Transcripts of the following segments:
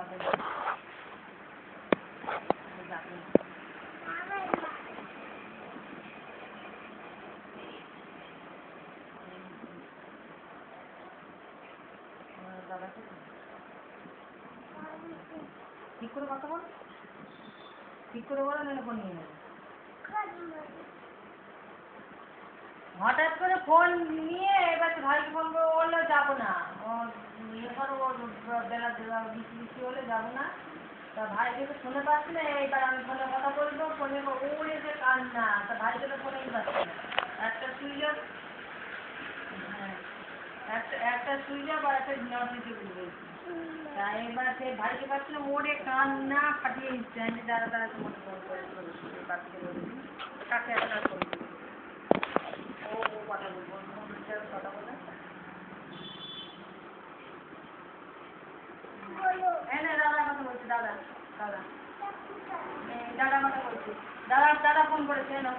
ঠিক করে কথা বল, ঠিক করে বলো, নাহলে ফোন নিয়ে নেবো। হঠাৎ করে ফোন নিয়ে এবার ভাইকে ফোন করে বললো যাবো না, ইয়ে করো বেলা বৃষ্টি হলে যাবো না। তা ভাইকে তো শুনে পাচ্ছি না, এইবার আমি ফোনে কথা বলবো, ফোনে ওরে যে কান্না, তা ভাইকে তো ফোনেই পাচ্ছি না। একটা সুইচ অফ, হ্যাঁ একটা সুইচ অফ আর একটা নটিফিকেশন বলছি। তা এবার সে ভাইকে পাচ্ছি না, ওরে কান্না ফাটিয়ে নিচ্ছে। আমি দাঁড়া দাঁড়া তোমাকে ফোন করে পাঠিয়ে বলেছি কাকে একটা ফোন করছি। ও কথা বলবো, কথা বলে হ্যাঁ না দাদা কথা বলছি, দাদা দাদা দাদা কথা বলছি, দাদা ফোন করেছে না,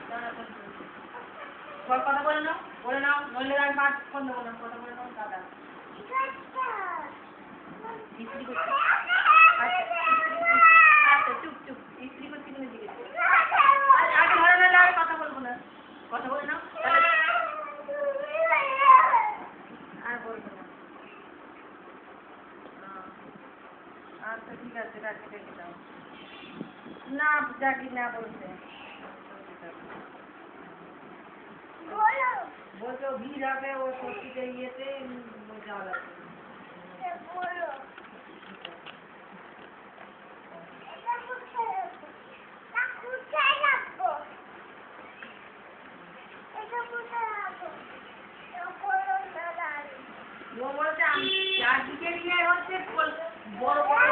দাদা ফোন করেছে, কথা বলে নাও, বলে নাও, নইলে আমি ফোন দেবো না, কথা বলে নাও দাদা। ইস্ত্রি করছি, আচ্ছা চুপ চুপ, ইস্ত্রি করছি তুমি দিকে আগে ধরে নিলে আর কথা বলবো না, কথা বলে নাও আর বলবো না। আচ্ছা ঠিক আছে, রাখি রেখে দাও। না জাগি না বলছে, বলছে ভিড় হবে, ও ষষ্ঠীতে ইয়েতে যাওয়া লাগবে। ও বলছে আমি চারদিকে নিয়ে হচ্ছে বড় বড়